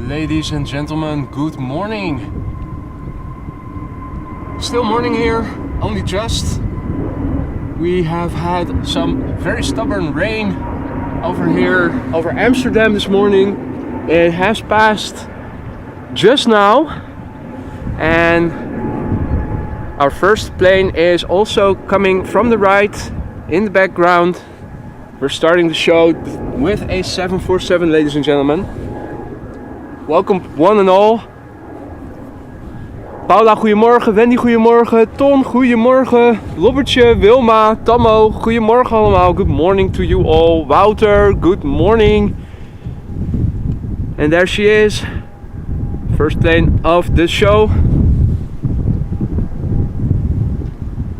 Ladies and gentlemen, good morning. Still morning here, only just. We have had some very stubborn rain over here, over Amsterdam this morning. It has passed just now, and our first plane is also coming from the right in the background. We're starting the show with a 747, ladies and gentlemen. Welcome one and all. Paula, goedemorgen. Wendy, goedemorgen. Ton, goedemorgen. Lobbertje, Wilma, Tammo, goedemorgen allemaal. Good morning to you all. Wouter, good morning. And there she is. First plane of the show.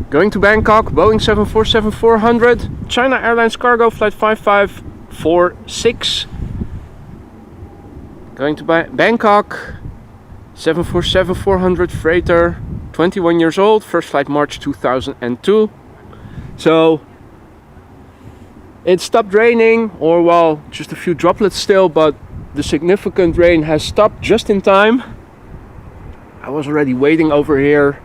Going to Bangkok, Boeing 747-400. China Airlines Cargo, flight 5546. Going to Bangkok, 747-400 freighter, 21 years old, first flight March 2002. So it stopped raining, or well, just a few droplets still, but the significant rain has stopped just in time. I was already waiting over here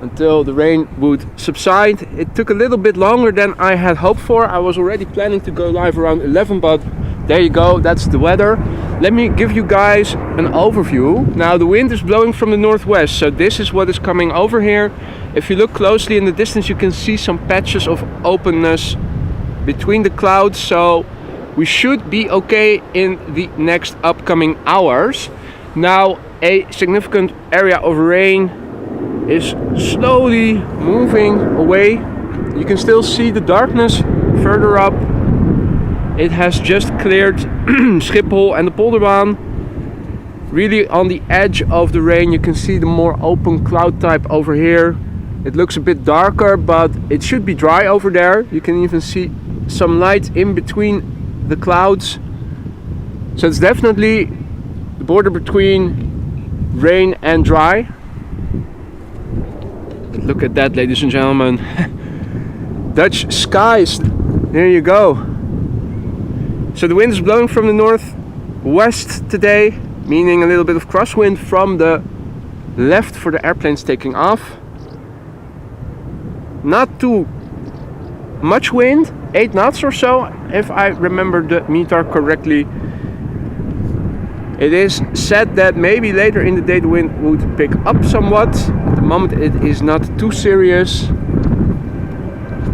until the rain would subside. It took a little bit longer than I had hoped for. I was already planning to go live around 11, but there you go, that's the weather. Let me give you guys an overview. Now the wind is blowing from the northwest, so this is what is coming over here. If you look closely in the distance, you can see some patches of openness between the clouds, so we should be okay in the next upcoming hours. Now a significant area of rain is slowly moving away. You can still see the darkness further up. It has just cleared Schiphol and the Polderbaan. Really on the edge of the rain, you can see the more open cloud type over here. It looks a bit darker, but it should be dry over there. You can even see some light in between the clouds. So it's definitely the border between rain and dry. Look at that, ladies and gentlemen. Dutch skies. There you go. So the wind is blowing from the northwest today, meaning a little bit of crosswind from the left for the airplanes taking off. Not too much wind, 8 knots or so, if I remember the meter correctly. It is said that maybe later in the day the wind would pick up somewhat. At the moment it is not too serious.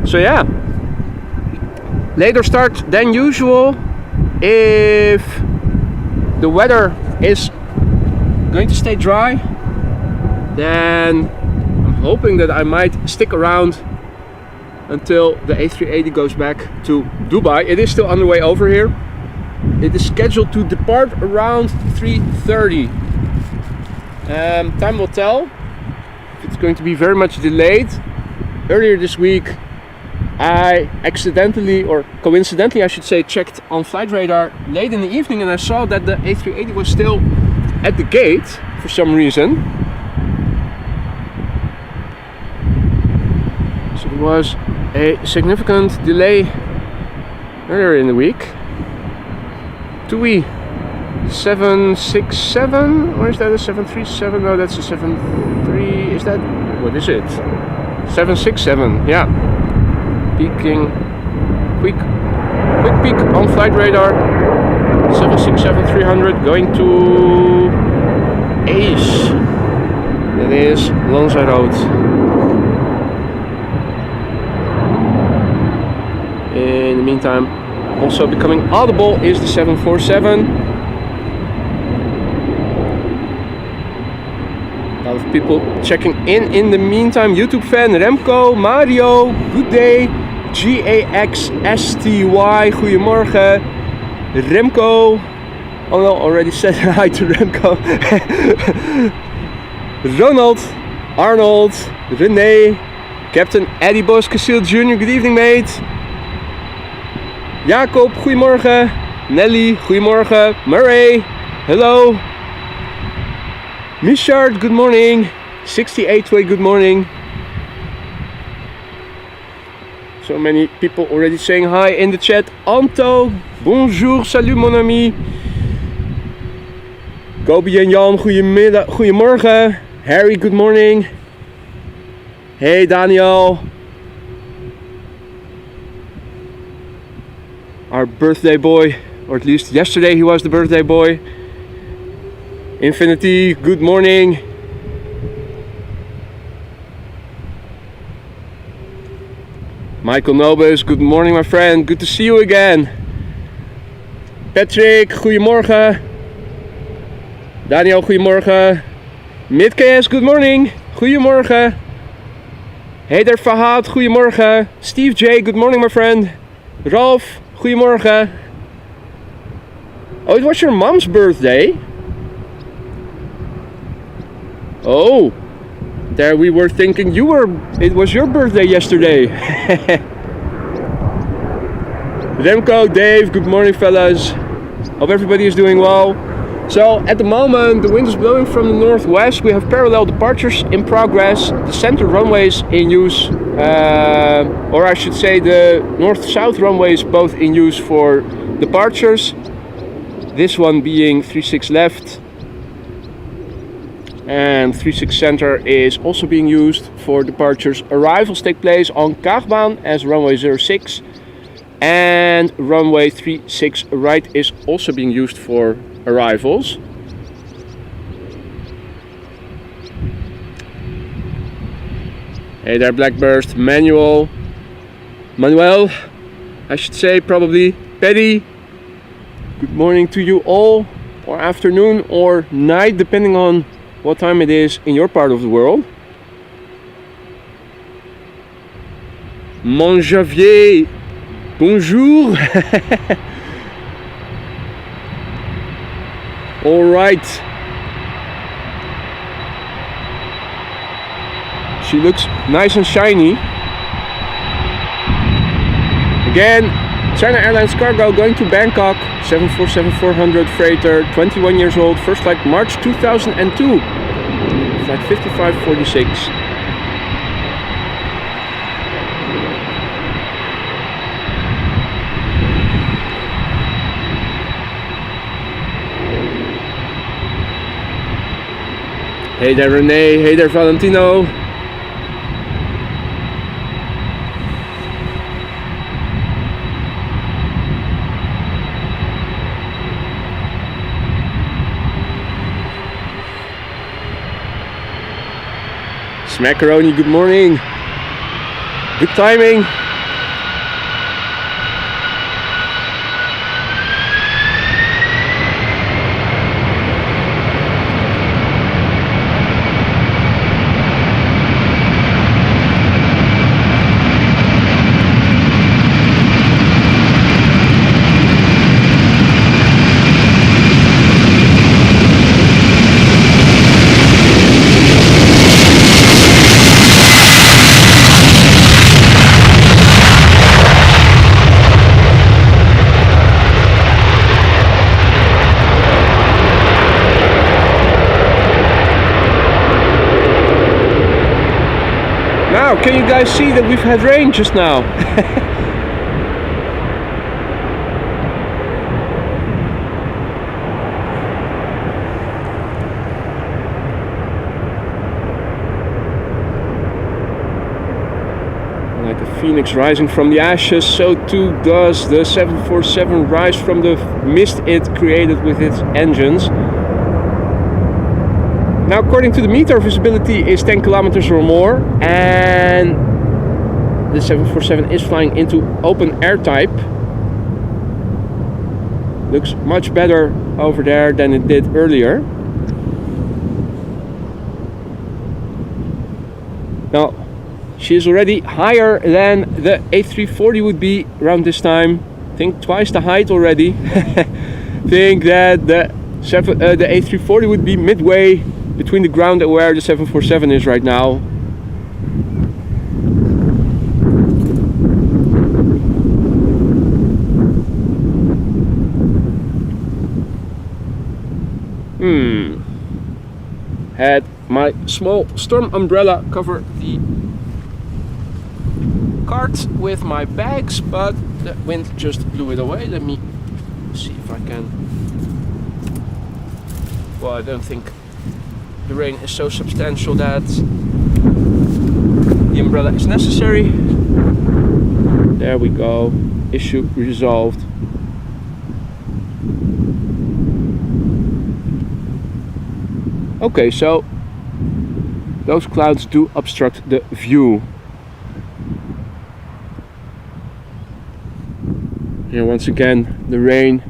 So yeah, later start than usual. If the weather is going to stay dry, then I'm hoping that I might stick around until the A380 goes back to Dubai. It is still underway over here. It is scheduled to depart around 3:30. Time will tell if it's going to be very much delayed. Earlier this week I accidentally, or coincidentally I should say, checked on flight radar late in the evening, and I saw that the A380 was still at the gate for some reason. So there was a significant delay earlier in the week. TUI 767, or is that a 737? No, that's a 73. Is that, what is it? 767, yeah. Peeking, quick peek on flight radar. 767-300 going to Ace. That is Lanzarote. In the meantime, also becoming audible is the 747. A lot of people checking in the meantime. YouTube fan Remco, Mario, good day. GAXSTY, goedemorgen. Remco. Oh no, already said hi to Remco. Ronald, Arnold, René, Captain Eddie Bos, Casil Jr., good evening mate. Jacob, goedemorgen. Nelly, goedemorgen. Murray, hello. Michard, good morning. 68 way, good morning. So many people already saying hi in the chat. Anto, bonjour, salut mon ami. Kobi en Jan, goedemorgen. Harry, good morning. Hey Daniel. Our birthday boy, or at least yesterday he was the birthday boy. Infinity, good morning. Michael Nobus, good morning my friend, good to see you again. Patrick, goedemorgen. Daniel, goedemorgen. Midcast, good morning. Goedemorgen. Hey there Fahad, goedemorgen. Steve J, good morning my friend. Ralph, goedemorgen. Oh, it was your mom's birthday? Oh, there we were thinking it was your birthday yesterday. Remco, Dave, good morning fellas. Hope everybody is doing well. So at the moment the wind is blowing from the northwest. We have parallel departures in progress. The center runways in use, or I should say the north-south runways both in use for departures. This one being 36 left and 36 center is also being used for departures. Arrivals take place on Kaagbaan as runway 06 and runway 36 right is also being used for arrivals. Hey there Blackburst, Manuel, I should say probably, Petty. Good morning to you all, or afternoon or night depending on what time it is in your part of the world. Mon Javier, bonjour. All right. She looks nice and shiny. Again, China Airlines cargo going to Bangkok, 747-400 freighter, 21 years old, first flight March 2002, flight 5546. Hey there Renee, hey there Valentino. Smackaroni, good morning. Good timing. Now, can you guys see that we've had rain just now? Like the phoenix rising from the ashes, so too does the 747 rise from the mist it created with its engines. Now, according to the meter, visibility is 10 kilometers or more, and the 747 is flying into open air type. Looks much better over there than it did earlier. Now, she is already higher than the A340 would be around this time. I think twice the height already. Think that the A340 would be midway between the ground and where the 747 is right now. Had my small storm umbrella cover the cart with my bags, but the wind just blew it away. Let me see if I can well, I don't think the rain is so substantial that the umbrella is necessary. There we go, issue resolved. Okay, so those clouds do obstruct the view. Here once again, the rain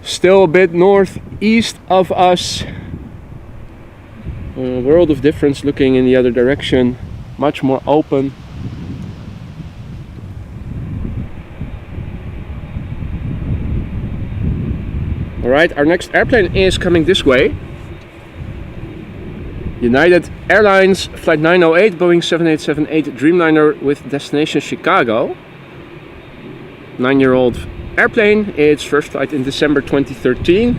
still a bit northeast of us. A world of difference looking in the other direction, much more open. Alright, our next airplane is coming this way. United Airlines Flight 908, Boeing 7878 Dreamliner with destination Chicago. 9-year-old airplane, its first flight in December 2013.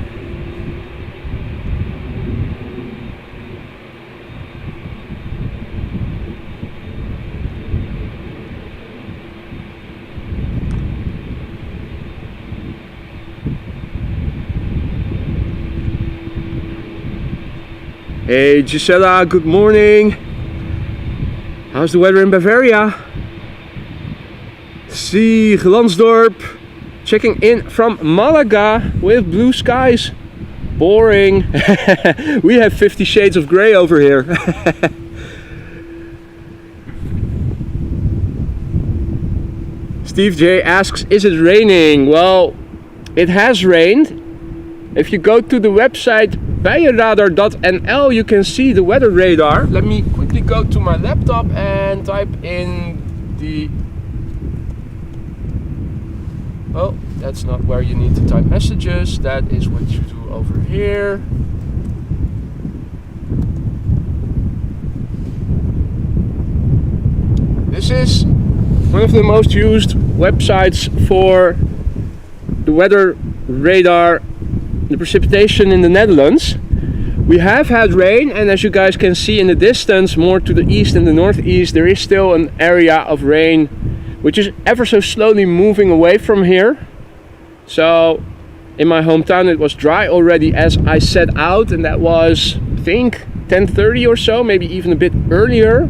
Hey Gisela, good morning. How's the weather in Bavaria? See Glansdorp checking in from Malaga with blue skies. Boring. We have 50 shades of grey over here. Steve J asks, is it raining? Well, it has rained. If you go to the website bijenradar.nl, you can see the weather radar. Let me quickly go to my laptop and type in the... Oh, that's not where you need to type messages. That is what you do over here. This is one of the most used websites for the weather radar, the precipitation in the Netherlands. We have had rain, and as you guys can see in the distance, more to the east and the northeast, there is still an area of rain which is ever so slowly moving away from here. So in my hometown it was dry already as I set out, and that was, I think, 10:30 or so, maybe even a bit earlier.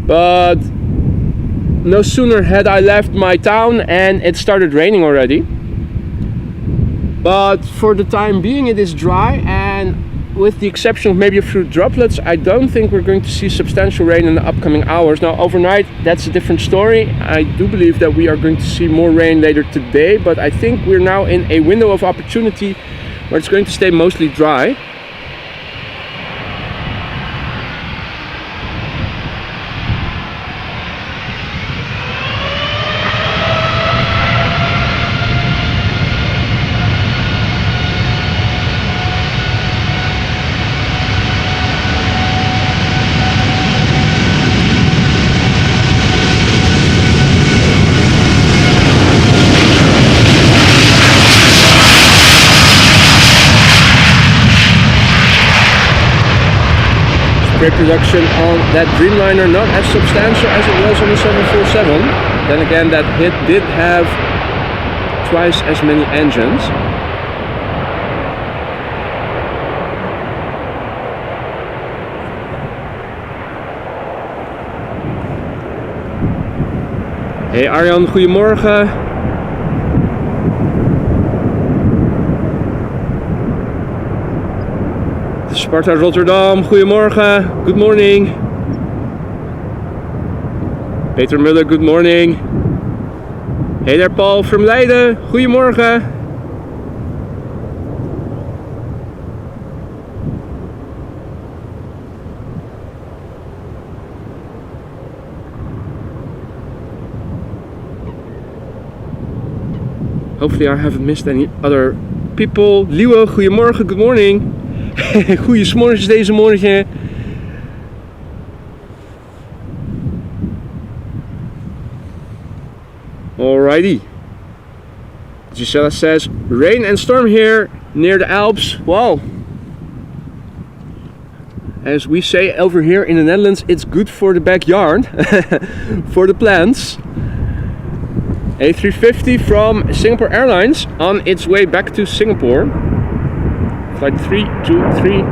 But no sooner had I left my town and it started raining already. But for the time being it is dry, and with the exception of maybe a few droplets, I don't think we're going to see substantial rain in the upcoming hours. Now overnight, that's a different story. I do believe that we are going to see more rain later today, but I think we're now in a window of opportunity where it's going to stay mostly dry. Production on that Dreamliner not as substantial as it was on the 747. Then again, that hit did have twice as many engines. Hey Arjan, goedemorgen. Sparta Rotterdam, goedemorgen, good morning. Peter Muller, good morning. Hey there Paul from Leiden, goedemorgen. Hopefully I haven't missed any other people. Liewe, goedemorgen, good morning. Goeiemorgen deze morgen. Alrighty. Gisela says, rain and storm here near the Alps. Well, as we say over here in the Netherlands, it's good for the backyard, for the plants. A350 from Singapore Airlines on its way back to Singapore. flight 323.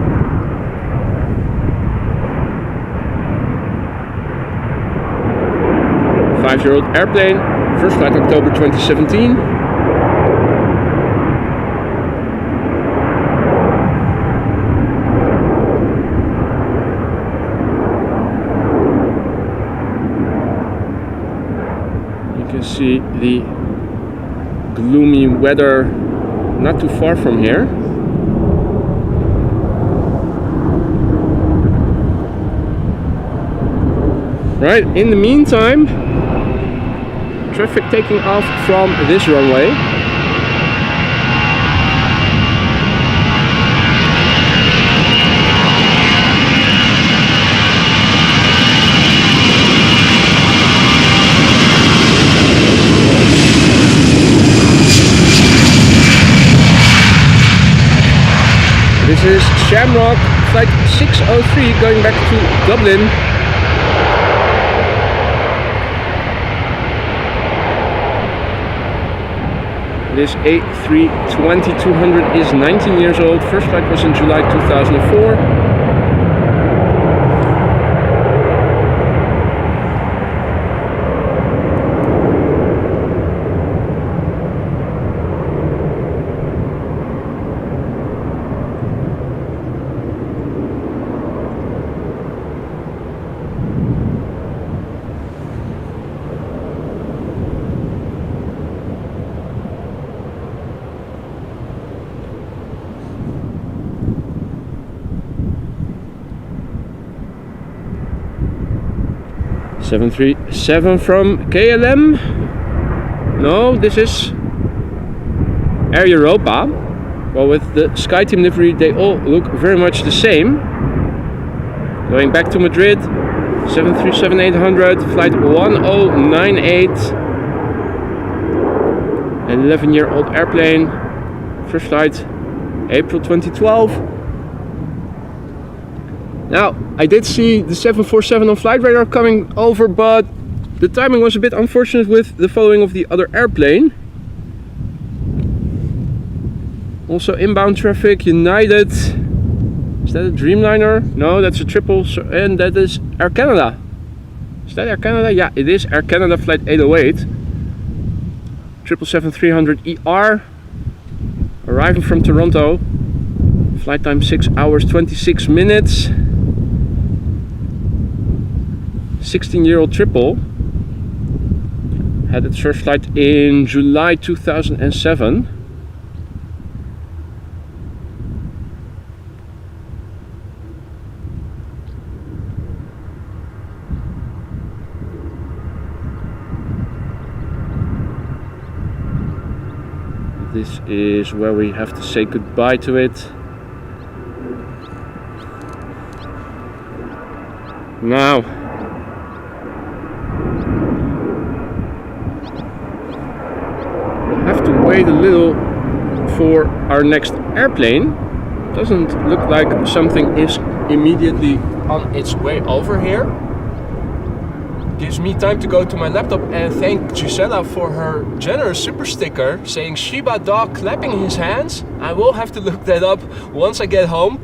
Five-year-old airplane, first flight October 2017. You can see the gloomy weather not too far from here. Right, in the meantime, traffic taking off from this runway. This is Shamrock flight 603 going back to Dublin. This A320-200 is 19 years old. First flight was in July 2004. .737 from KLM. No, this is Air Europa. Well, with the SkyTeam livery, they all look very much the same. Going back to Madrid, 737-800, flight 1098. An 11-year-old airplane. First flight, April 2012. Now, I did see the 747 on flight radar coming over, but the timing was a bit unfortunate with the following of the other airplane. Also inbound traffic, United. Is that a Dreamliner? No, that's a triple, and that is Air Canada. Is that Air Canada? Yeah, it is Air Canada flight 808. 777-300ER. Arriving from Toronto. Flight time 6 hours 26 minutes. 16-year-old triple. Had its first flight in July 2007. This is where we have to say goodbye to it. Now, we'll have to wait a little for our next airplane. Doesn't look like something is immediately on its way over here. Gives me time to go to my laptop and thank Gisela for her generous super sticker saying Shiba dog clapping his hands. I will have to look that up once I get home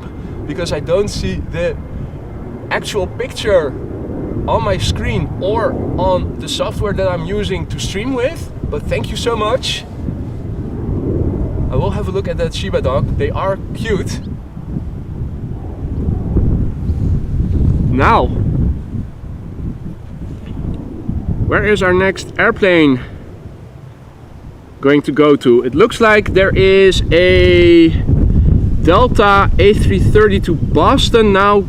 because I don't see the actual picture on my screen or on the software that I'm using to stream with, but thank you so much. I will have a look at that Shiba dog. They are cute. Now, where is our next airplane going to go to? It looks like there is a Delta A330 to Boston now,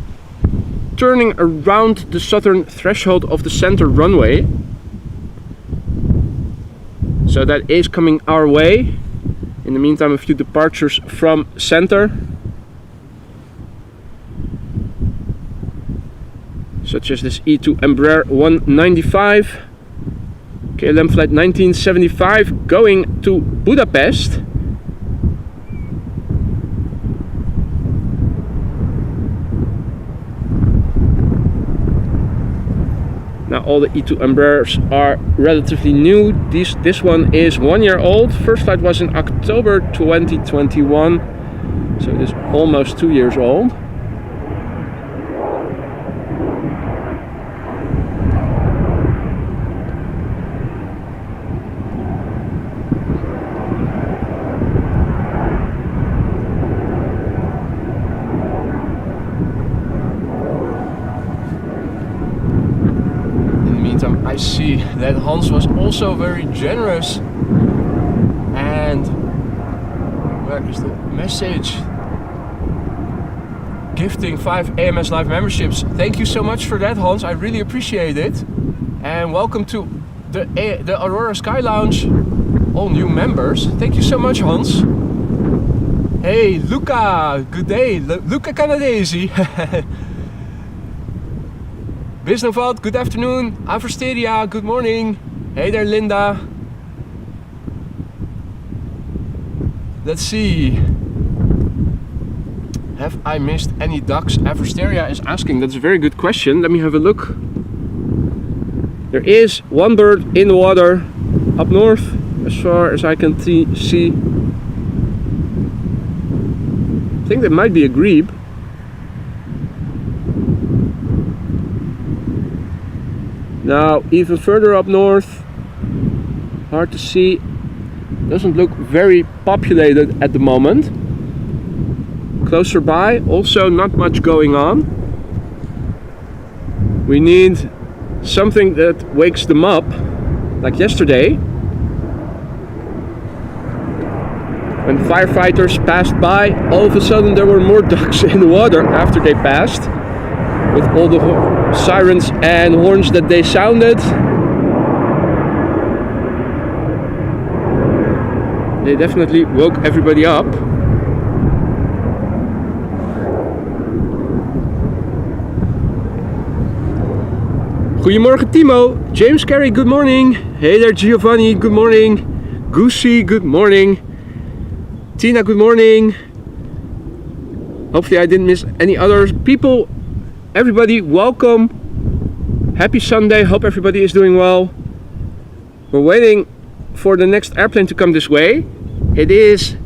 turning around the southern threshold of the center runway. So that is coming our way. In the meantime, a few departures from center, such as this E2 Embraer 195, KLM flight 1975 going to Budapest. Now all the E2 Embraers are relatively new. This one is 1 year old. First flight was in October 2021. So it is almost 2 years old. I see that Hans was also very generous, and where is the message? Gifting 5 AMS Live memberships. Thank you so much for that, Hans. I really appreciate it. And welcome to the Aurora Sky Lounge, all new members. Thank you so much, Hans. Hey, Luca, good day. Luca Canadesi. Bisnovat, good afternoon. Aversteria, good morning. Hey there, Linda. Let's see. Have I missed any ducks? Aversteria is asking. That's a very good question. Let me have a look. There is one bird in the water up north, as far as I can see. I think that might be a grebe. Now, even further up north, hard to see, doesn't look very populated at the moment. Closer by, also not much going on. We need something that wakes them up, like yesterday, when firefighters passed by. All of a sudden there were more ducks in the water after they passed, with all the sirens and horns that they sounded. They definitely woke everybody up. Goedemorgen Timo, James Carey, good morning. Hey there Giovanni, good morning. Goosey, good morning. Tina, good morning. Hopefully I didn't miss any other people. Everybody, welcome. Happy Sunday. Hope everybody is doing well. We're waiting for the next airplane to come this way. It is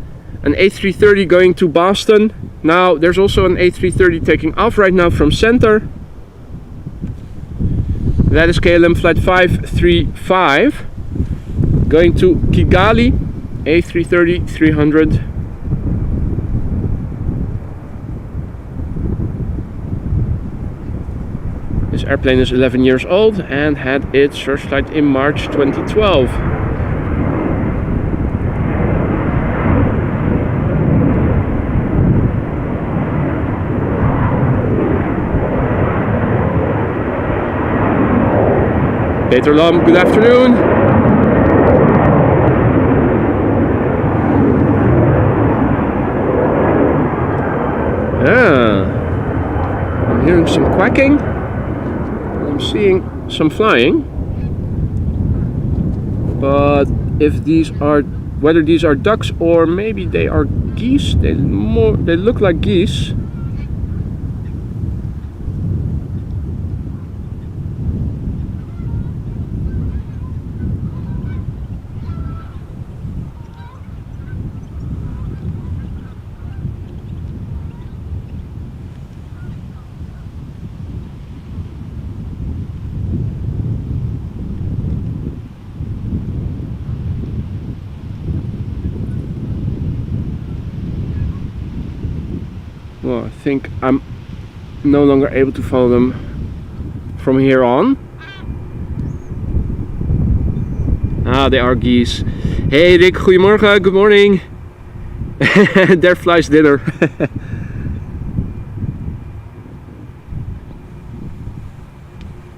an A330 going to Boston. Now, there's also an A330 taking off right now from center. That is KLM flight 535 going to Kigali, A330-300. This airplane is 11 years old and had its first flight in March 2012. Peter Lam, good afternoon. I'm hearing some quacking. I'm seeing some flying, but if these are, whether these are ducks or maybe they are geese, they look like geese. Well, I think I'm no longer able to follow them from here on. Ah, they are geese. Hey Rick, goedemorgen, good morning. There flies dinner.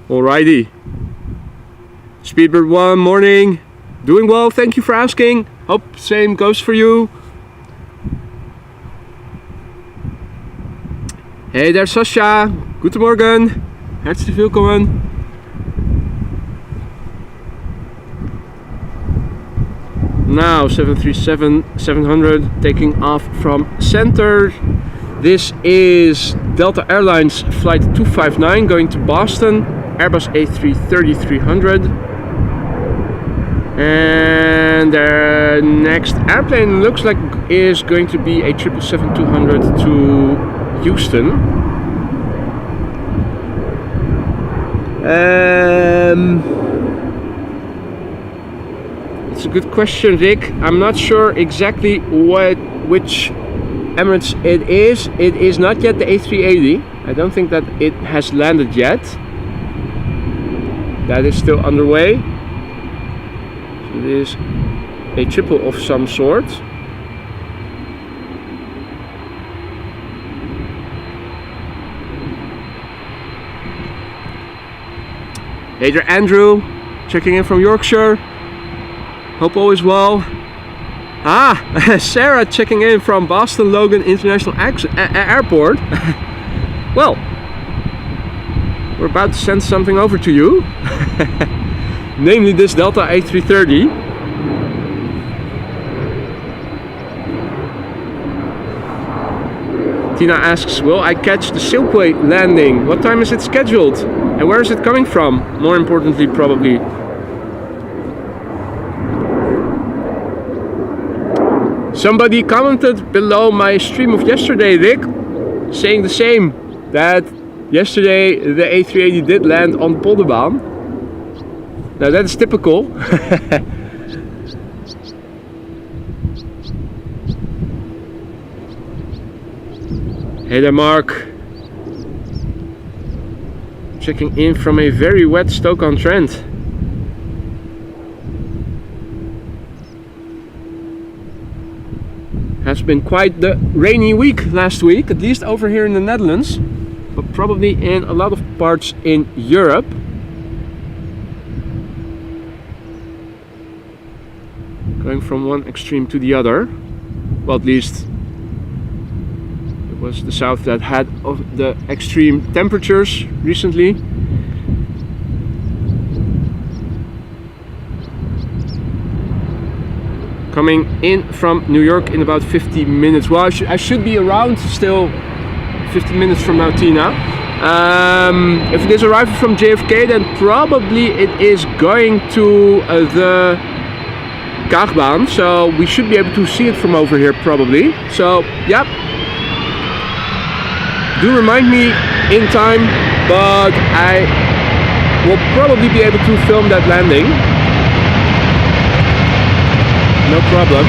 Alrighty. Speedbird 1, morning. Doing well, thank you for asking. Hope same goes for you. Hey there Sasha, guten Morgen, herzlich willkommen. Now 737-700 taking off from center. This is Delta Airlines flight 259 going to Boston, Airbus A330-300. And the next airplane looks like is going to be a 777-200 to Houston. It's a good question, Rick. I'm not sure exactly which Emirates it is. It is not yet the A380. I don't think that it has landed yet. That is still underway. So it is a triple of some sort. Hey there, Andrew, checking in from Yorkshire. Hope all is well. Sarah checking in from Boston Logan International Airport. Well, we're about to send something over to you. Namely this Delta A330. Tina asks, will I catch the Silkway landing? What time is it scheduled? And where is it coming from? More importantly, probably. Somebody commented below my stream of yesterday, Rick, saying the same. That yesterday the A380 did land on Polderbaan. Now that is typical. Hey there, Mark. Checking in from a very wet Stoke-on-Trent. Has been quite the rainy week last week, at least over here in the Netherlands, but probably in a lot of parts in Europe. Going from one extreme to the other. Well, at least it was the south that had the extreme temperatures recently. Coming in from New York in about 50 minutes. Well, I should be around still 50 minutes from now, Tina. If it is arriving from JFK, then probably it is going to the Kaagbaan, so we should be able to see it from over here probably. So, yep. Do remind me in time, but I will probably be able to film that landing. No problem.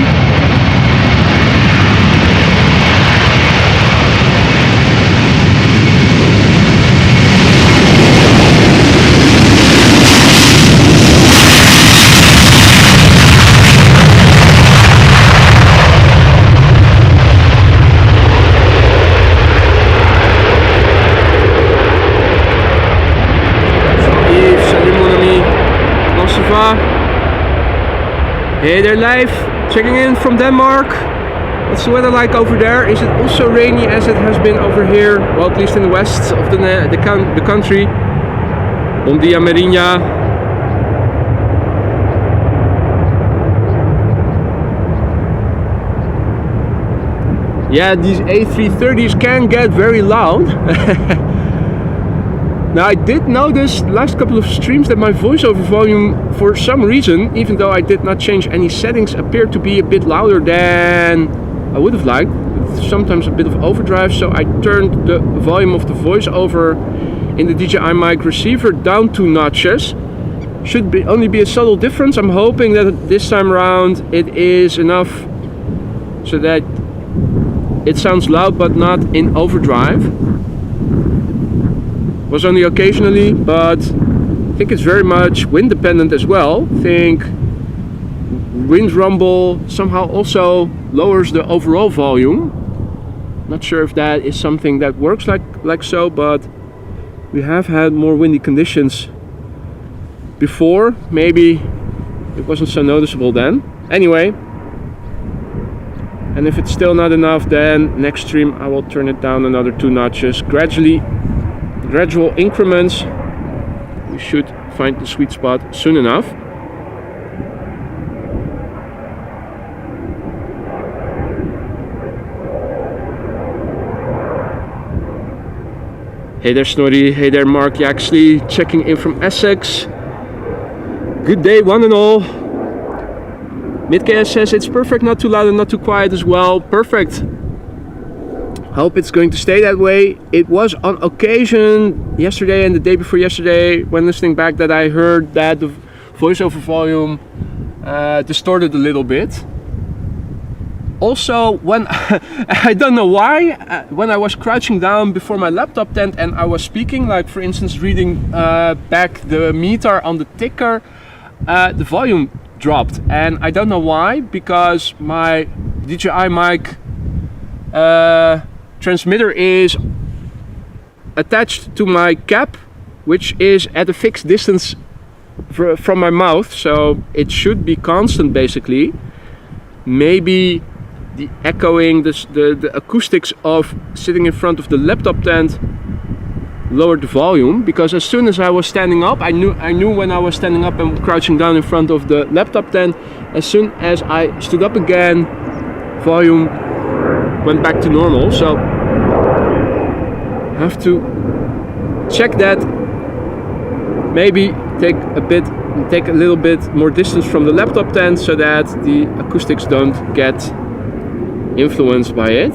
Salut mon ami. Comment ça va? Hey there, live, checking in from Denmark. What's the weather like over there? Is it also rainy as it has been over here? Well, at least in the west of the country. Bon dia, Marinha. Yeah, these A330s can get very loud. Now, I did notice the last couple of streams that my voiceover volume, for some reason, even though I did not change any settings, appeared to be a bit louder than I would have liked. Sometimes a bit of overdrive, so I turned the volume of the voiceover in the DJI mic receiver down 2 notches. Should only be a subtle difference. I'm hoping that this time around it is enough so that it sounds loud but not in overdrive. Was only occasionally, but I think it's very much wind dependent as well. I think wind rumble somehow also lowers the overall volume. Not sure if that is something that works like so, but we have had more windy conditions before. Maybe it wasn't so noticeable then. Anyway, and if it's still not enough, then next stream I will turn it down another 2 notches gradual increments. We should find the sweet spot soon enough. Hey there, Snorri. Hey there, Mark Yaxley, checking in from Essex. Good day, one and all. MidKS says it's perfect, not too loud and not too quiet as well. Perfect. Hope it's going to stay that way. It was on occasion yesterday and the day before yesterday when listening back that I heard that the voiceover volume distorted a little bit. Also, when I don't know why, when I was crouching down before my laptop tent and I was speaking, like for instance reading back the meter on the ticker, the volume dropped, and I don't know why, because my DJI mic transmitter is attached to my cap, which is at a fixed distance from my mouth, so it should be constant basically. Maybe the echoing, the acoustics of sitting in front of the laptop tent lowered the volume, because as soon as I was standing up, I knew when I was standing up and crouching down in front of the laptop tent, as soon as I stood up again, volume went back to normal. So I have to check that, maybe take a little bit more distance from the laptop tent so that the acoustics don't get influenced by it.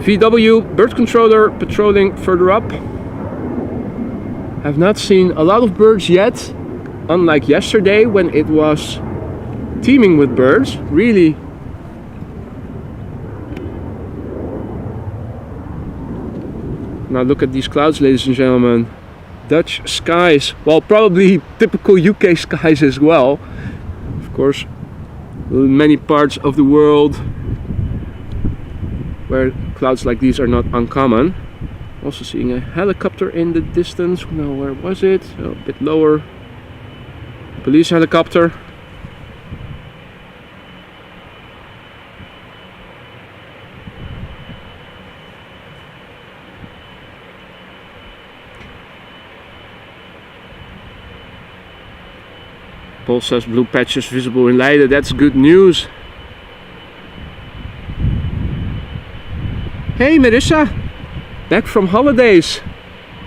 VW bird controller patrolling further up. I've not seen a lot of birds yet, unlike yesterday when it was teeming with birds. Really. Now look at these clouds, ladies and gentlemen. Dutch skies, well, probably typical UK skies as well. Of course, many parts of the world where clouds like these are not uncommon. Also seeing a helicopter in the distance. Now, where was it? A bit lower. Police helicopter. Paul says blue patches visible in Leiden. That's good news. Hey Marissa, back from holidays.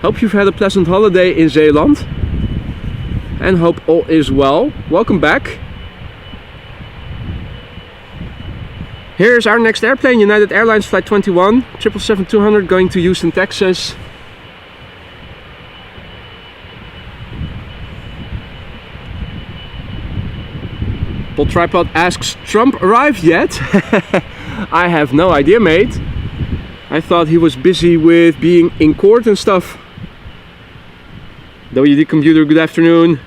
Hope you've had a pleasant holiday in Zeeland and hope all is well. Welcome back. Here's our next airplane, United Airlines Flight 21, 777-200 going to Houston, Texas. Paul Tripod asks, Trump arrived yet? I have no idea, mate. I thought he was busy with being in court and stuff. WD Computer, good afternoon.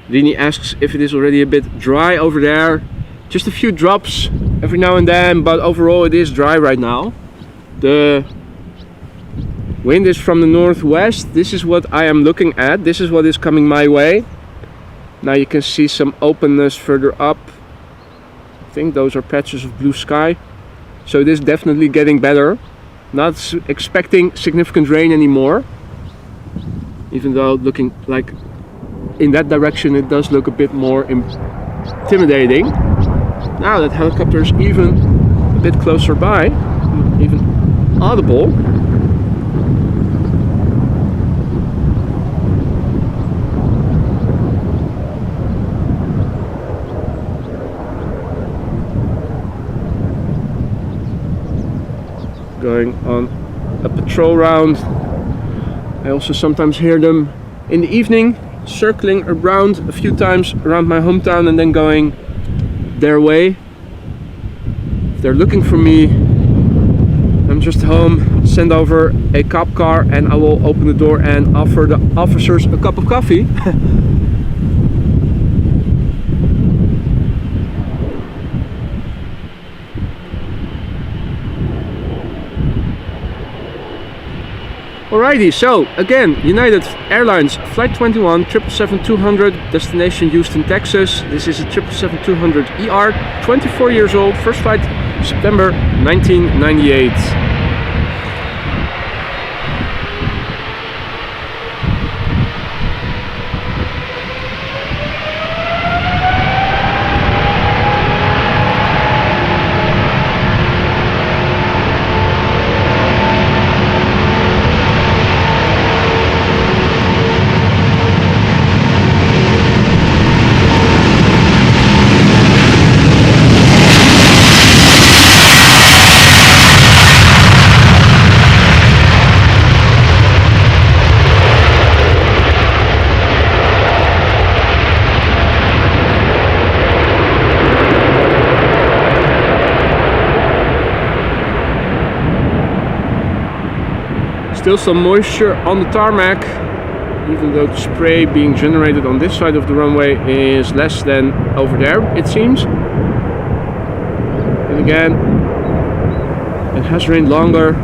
Rini asks if it is already a bit dry over there. Just a few drops every now and then, but overall it is dry right now. The wind is from the northwest. This is what I am looking at. This is what is coming my way. Now you can see some openness further up. I think those are patches of blue sky. So it is definitely getting better. Not expecting significant rain anymore. Even though looking like in that direction it does look a bit more intimidating. Now that helicopter is even a bit closer by, even audible. Going on a patrol round. I also sometimes hear them in the evening circling around a few times around my hometown and then going their way. If they're looking for me, I'm just home, send over a cop car and I will open the door and offer the officers a cup of coffee. Alrighty, so again, United Airlines Flight 21, 777-200, destination Houston, Texas. This is a 777-200 ER, 24 years old, first flight September 1998. Still some moisture on the tarmac, even though the spray being generated on this side of the runway is less than over there, it seems. And again, it has rained longer,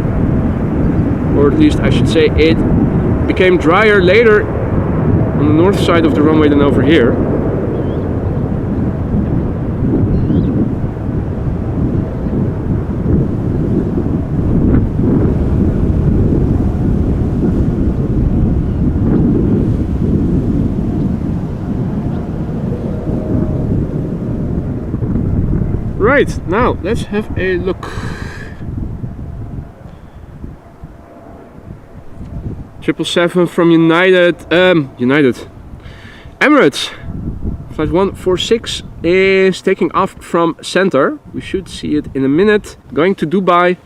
or at least I should say it became drier later on the north side of the runway than over here. Right, now let's have a look. Triple 7 from Emirates. Flight 146 is taking off from center. We should see it in a minute. Going to Dubai.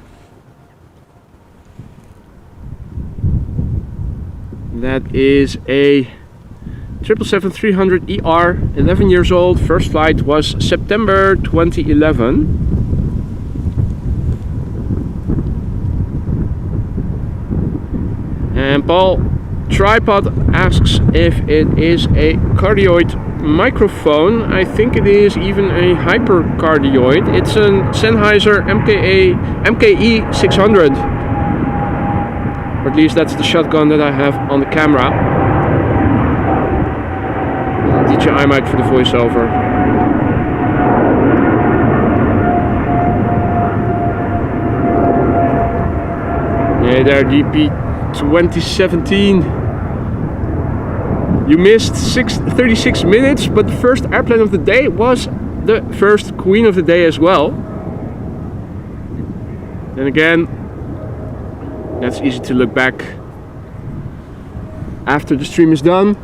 That is a 777-300 ER, 11 years old. First flight was September 2011. And Paul Tripod asks if it is a cardioid microphone. I think it is even a hypercardioid. It's a Sennheiser MKE 600. Or at least that's the shotgun that I have on the camera. DJI mic for the voiceover. Hey there, DP 2017. You missed 36 minutes, but the first airplane of the day was the first queen of the day as well. And again, that's easy to look back after the stream is done.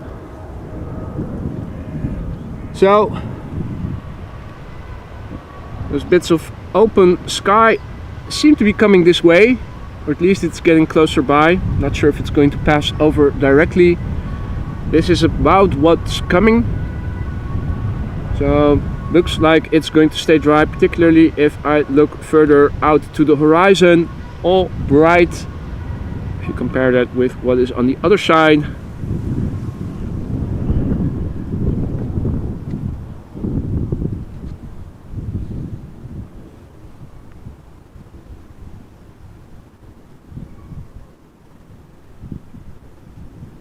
So, those bits of open sky seem to be coming this way, or at least it's getting closer by. Not sure if it's going to pass over directly. This is about what's coming. So, looks like it's going to stay dry, particularly if I look further out to the horizon. All bright. If you compare that with what is on the other side.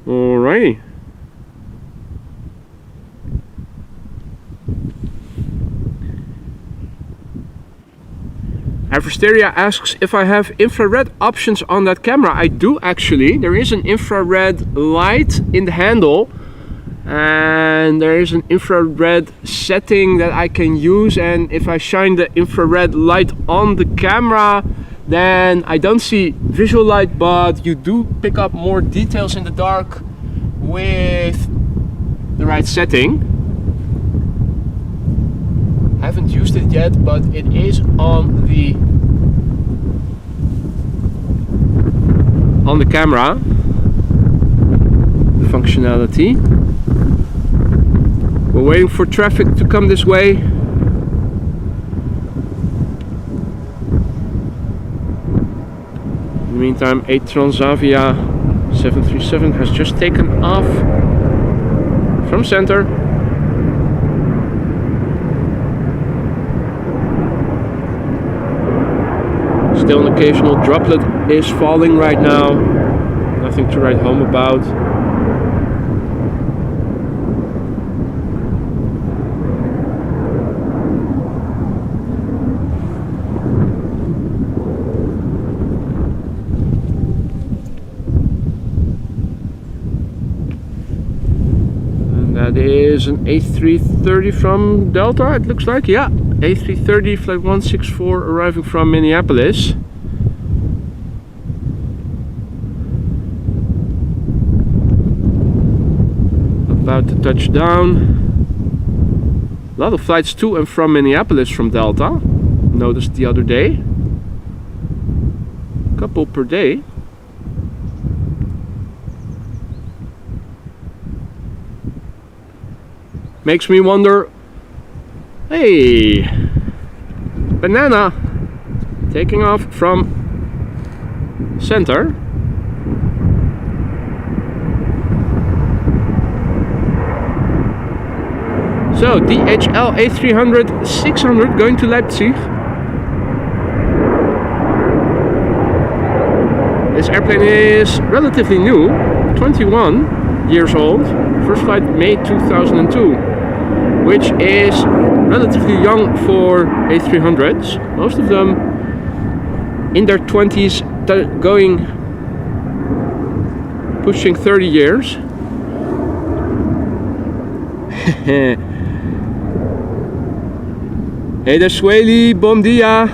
Alrighty. Aversteria asks if I have infrared options on that camera. I do actually. There is an infrared light in the handle, and there is an infrared setting that I can use, and if I shine the infrared light on the camera, then I don't see visual light, but you do pick up more details in the dark with the right setting. I haven't used it yet, but it is on the camera, the functionality. We're waiting for traffic to come this way. In the meantime, a Transavia 737 has just taken off from center. Still an occasional droplet is falling right now. Nothing to write home about. That is an A330 from Delta, it looks like. Yeah, A330 flight 164 arriving from Minneapolis. About to touch down. A lot of flights to and from Minneapolis from Delta. Noticed the other day. A couple per day. Makes me wonder, hey, banana taking off from center. So DHL A300 600 going to Leipzig. This airplane is relatively new, 21 years old. First flight May 2002, which is relatively young for A300s. Most of them in their 20s, going pushing 30 years. Hey there, Swaley, bom dia.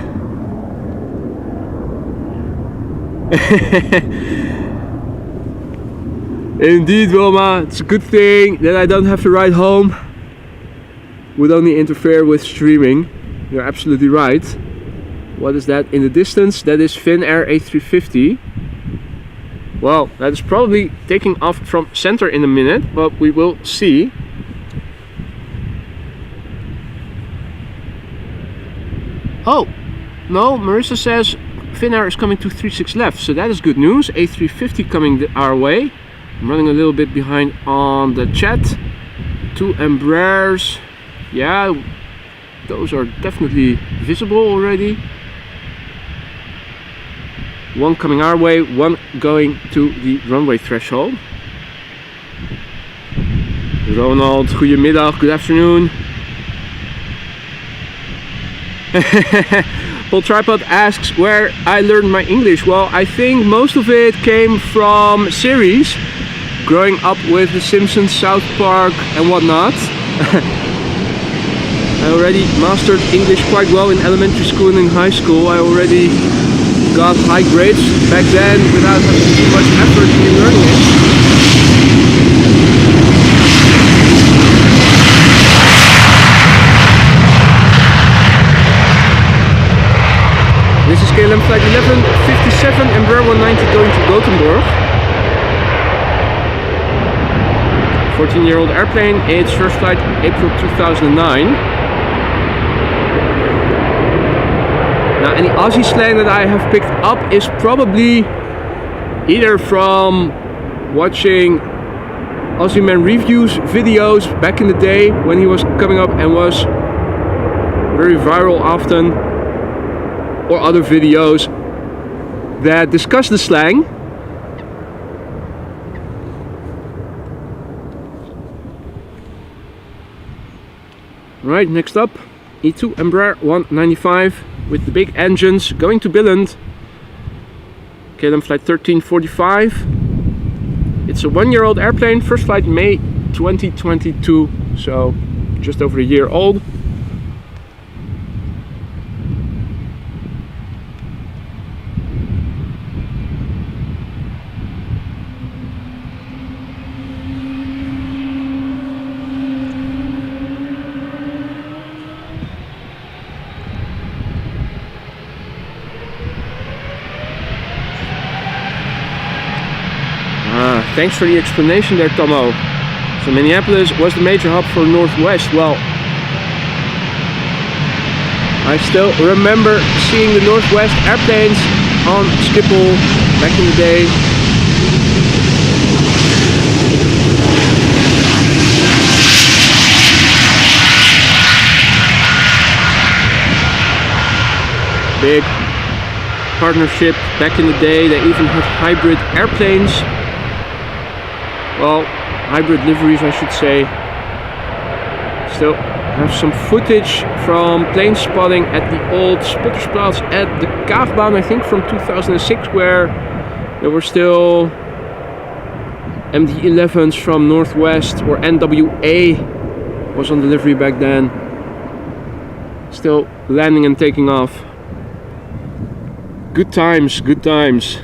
Indeed, Wilma, it's a good thing that I don't have to ride home. Would only interfere with streaming. You're absolutely right. What is that in the distance? That is Finnair A350. Well, that is probably taking off from center in a minute, but we will see. Oh, no, Marissa says Finnair is coming to 36 left, so that is good news. A350 coming our way. I'm running a little bit behind on the chat. 2 Embraers. Yeah, those are definitely visible already. 1 coming our way, 1 going to the runway threshold. Ronald, goedemiddag, good afternoon. Paul Tripod asks where I learned my English. Well, I think most of it came from series. Growing up with The Simpsons, South Park and whatnot. I already mastered English quite well in elementary school and in high school. I already got high grades back then without having to do much effort in learning it. This is KLM flight 1157, Embraer 190 going to Gothenburg. 14-year-old airplane, its first flight April 2009. Now, any Aussie slang that I have picked up is probably either from watching Aussie Man Reviews videos back in the day when he was coming up and was very viral often, or other videos that discuss the slang. Right, next up, E2 Embraer 195 with the big engines going to Billund. KLM flight 1345. It's a 1-year-old airplane, first flight May 2022, so just over a year old. Thanks for the explanation there, Tomo. So Minneapolis was the major hub for Northwest. Well, I still remember seeing the Northwest airplanes on Schiphol back in the day. Big partnership back in the day. They even had hybrid airplanes. Well, hybrid liveries, I should say. Still have some footage from plane spotting at the old Spottersplatz at the Kaagbaan, I think from 2006, where there were still MD-11s from Northwest, or NWA was on delivery back then. Still landing and taking off. Good times, good times.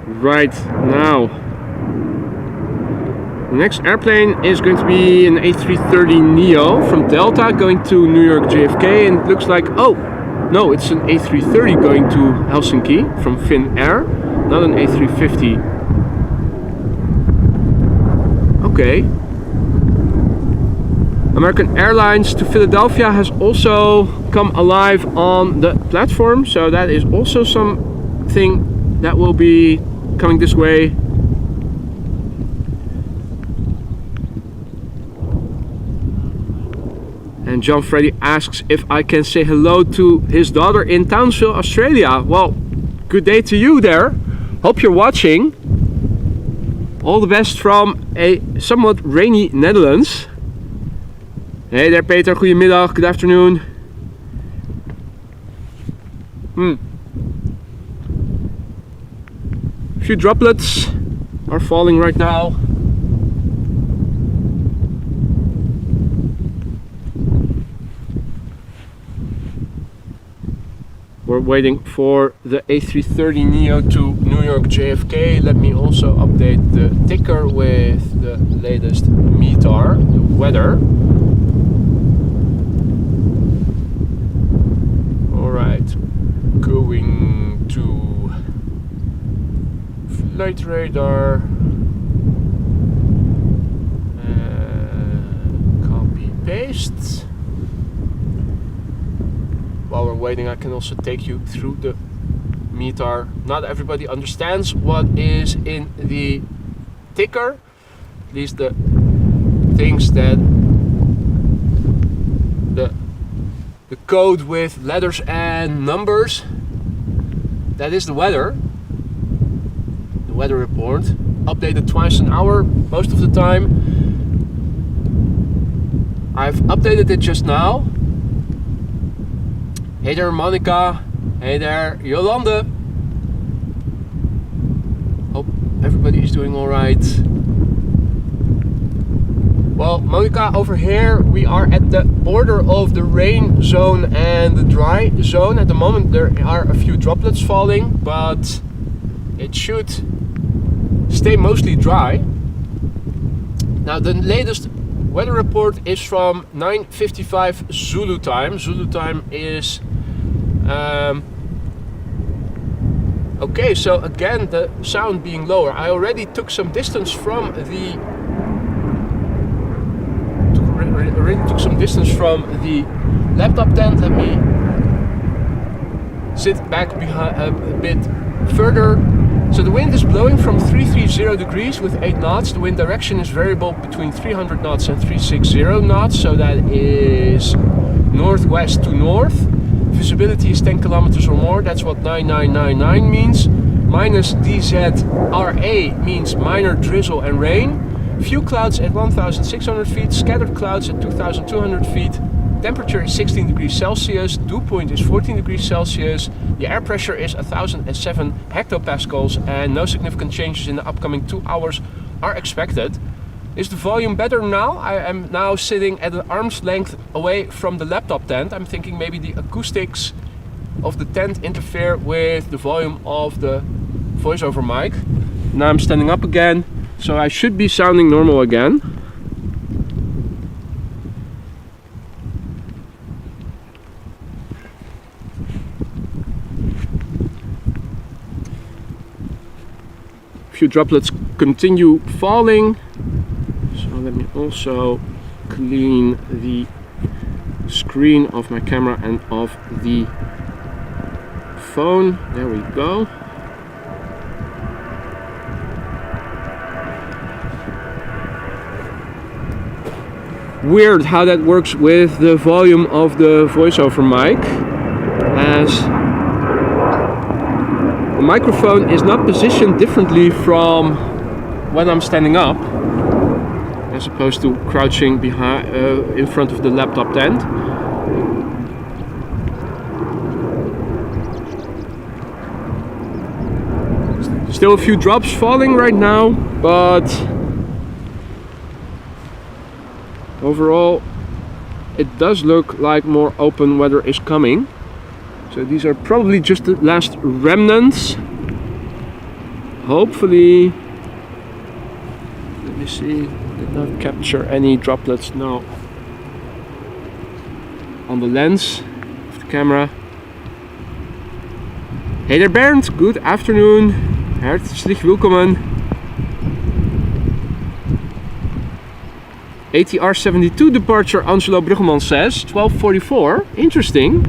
Right now, the next airplane is going to be an A330neo from Delta going to New York JFK, and it looks like, oh no, it's an A330 going to Helsinki from Finnair, not an A350. Okay. American Airlines to Philadelphia has also come alive on the platform, so that is also something that will be coming this way. And John Freddy asks if I can say hello to his daughter in Townsville, Australia. Well, good day to you there. Hope you're watching. All the best from a somewhat rainy Netherlands. Hey there Peter, goedemiddag, good afternoon. A few droplets are falling right now. We're waiting for the A330neo to New York JFK. Let me also update the ticker with the latest METAR, the weather. Alright, going to flight radar. Copy, paste. While we're waiting, I can also take you through the METAR. Not everybody understands what is in the ticker, at least the things that the code with letters and numbers. That is the weather report, updated twice an hour most of the time. I've updated it just now. Hey there Monica, hey there Jolande. Hope everybody is doing alright. Well, Monica, over here we are at the border of the rain zone and the dry zone. At the moment there are a few droplets falling, but it should stay mostly dry. Now the latest weather report is from 9:55 Zulu time. Zulu time is okay, so again the sound being lower. I already took some distance from the laptop tent. Let me sit back behind a bit further. So the wind is blowing from 330 degrees with 8 knots. The wind direction is variable between 300 knots and 360 knots, so that is northwest to north. Visibility is 10 kilometers or more. That's what 9999 means. Minus DZRA means minor drizzle and rain. Few clouds at 1,600 feet, scattered clouds at 2,200 feet. Temperature is 16 degrees Celsius. Dew point is 14 degrees Celsius. The air pressure is 1,007 hectopascals, and no significant changes in the upcoming 2 hours are expected. Is the volume better now? I am now sitting at an arm's length away from the laptop tent. I'm thinking maybe the acoustics of the tent interfere with the volume of the voiceover mic. Now I'm standing up again, so I should be sounding normal again. A few droplets continue falling. So let me also clean the screen of my camera and of the phone. There we go. Weird how that works with the volume of the voiceover mic, as the microphone is not positioned differently from when I'm standing up, as opposed to crouching behind in front of the laptop tent. Still a few drops falling right now, but overall it does look like more open weather is coming. So these are probably just the last remnants. Hopefully, let me see, did not capture any droplets now on the lens of the camera. Hey there Bernd, good afternoon, herzlich willkommen. ATR 72 departure, Angelo Bruggeman says, 12:44, interesting.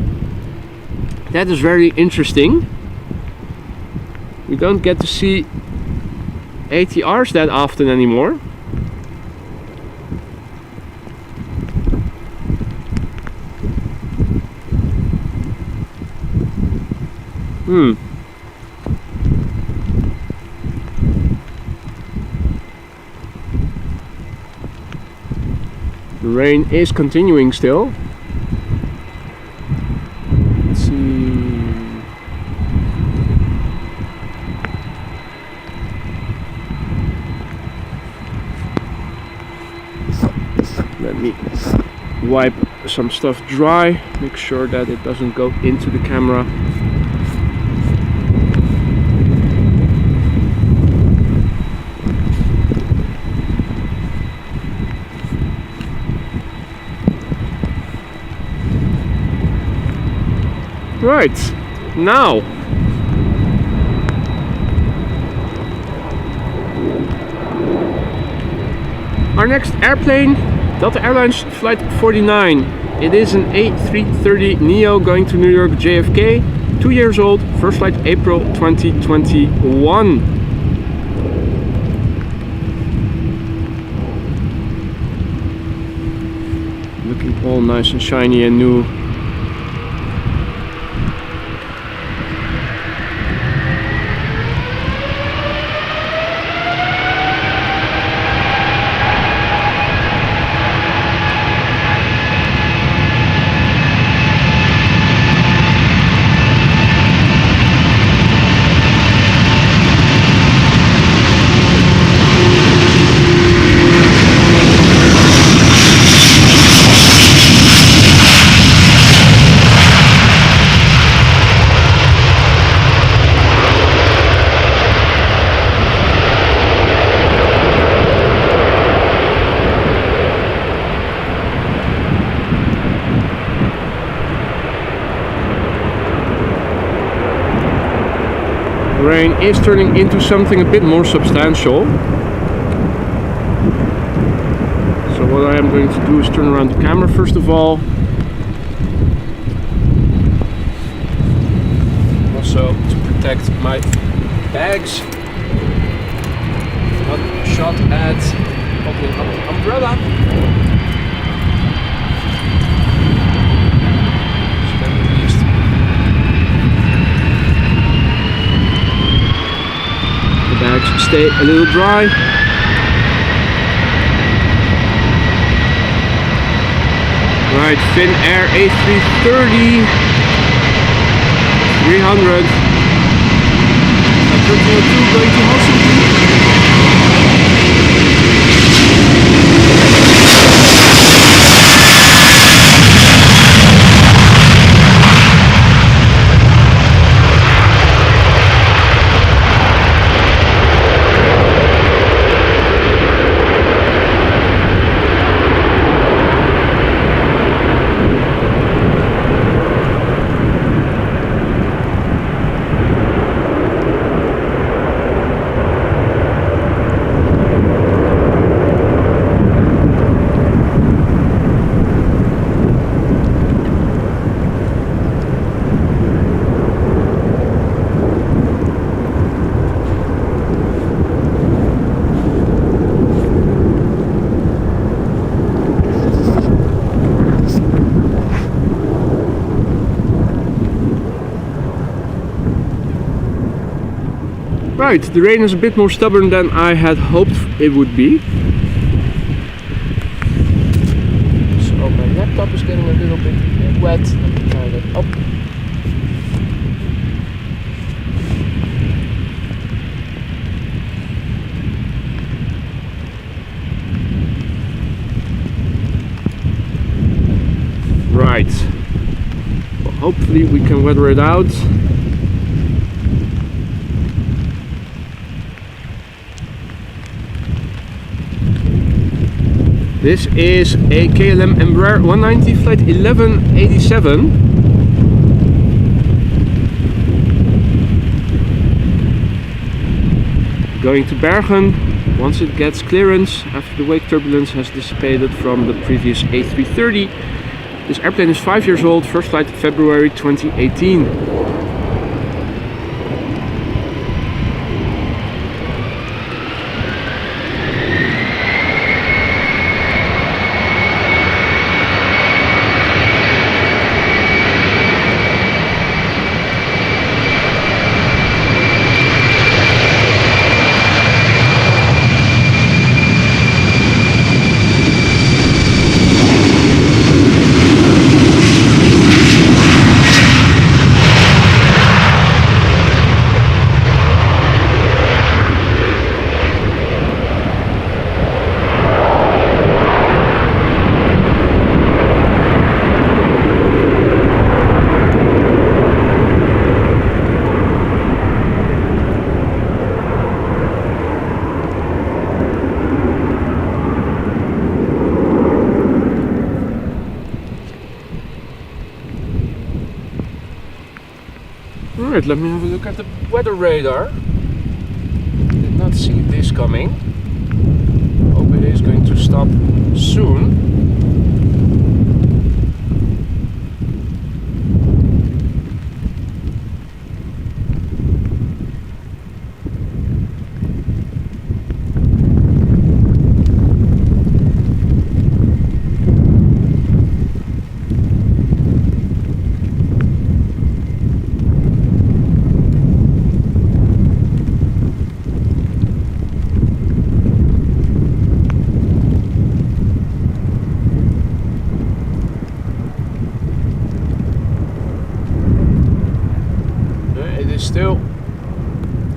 That is very interesting. We don't get to see ATRs that often anymore. The rain is continuing still. Let's see. Let me wipe some stuff dry, make sure that it doesn't go into the camera. Right, now our next airplane, Delta Airlines Flight 49. It is an A330 Neo going to New York JFK, 2 years old, first flight April 2021. Looking all nice and shiny and new. Rain is turning into something a bit more substantial. So what I am going to do is turn around the camera first of all. Also to protect my bags. One shot at opening up the umbrella. Bags stay a little dry. Right, Finnair A330 300 1302 going to Helsinki. Right, the rain is a bit more stubborn than I had hoped it would be. So my laptop is getting a little bit wet. Let me tie that up. Right, well, hopefully we can weather it out. This is a KLM Embraer 190 flight 1187. Going to Bergen once it gets clearance after the wake turbulence has dissipated from the previous A330. This airplane is 5 years old, first flight February 2018. Alright, let me have a look at the weather radar. Did not see this coming. Hope it is going to stop soon.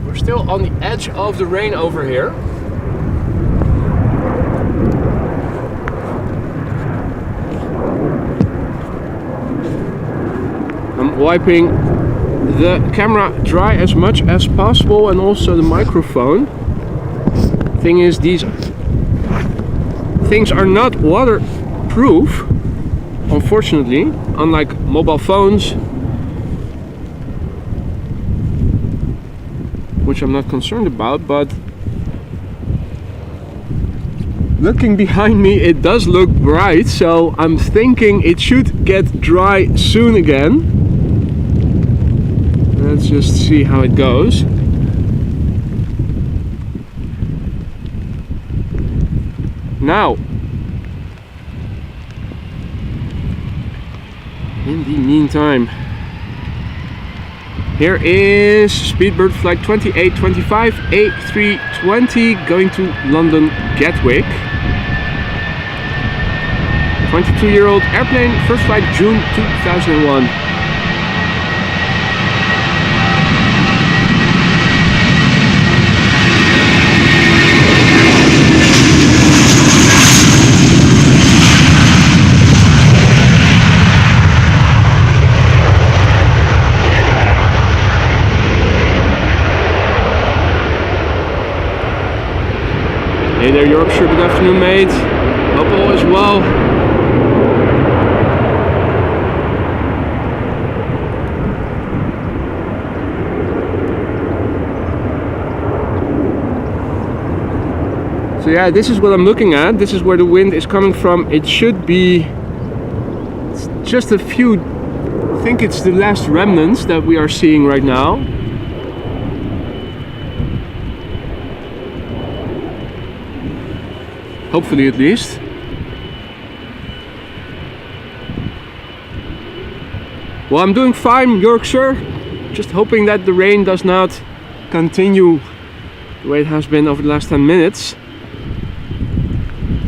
We're still on the edge of the rain over here. I'm wiping the camera dry as much as possible, and also the microphone. Thing is, these things are not waterproof, unfortunately, unlike mobile phones, which I'm not concerned about. But looking behind me, it does look bright, so I'm thinking it should get dry soon again. Let's just see how it goes. Now, in the meantime, here is Speedbird flight 2825 A320 going to London Gatwick. 22-year-old airplane, first flight June 2001. Hey there, Yorkshire, good afternoon, mate. Hope all is well. So yeah, this is what I'm looking at. This is where the wind is coming from. It should be just a few, I think it's the last remnants that we are seeing right now. Hopefully, at least. Well, I'm doing fine, Yorkshire. Just hoping that the rain does not continue the way it has been over the last 10 minutes.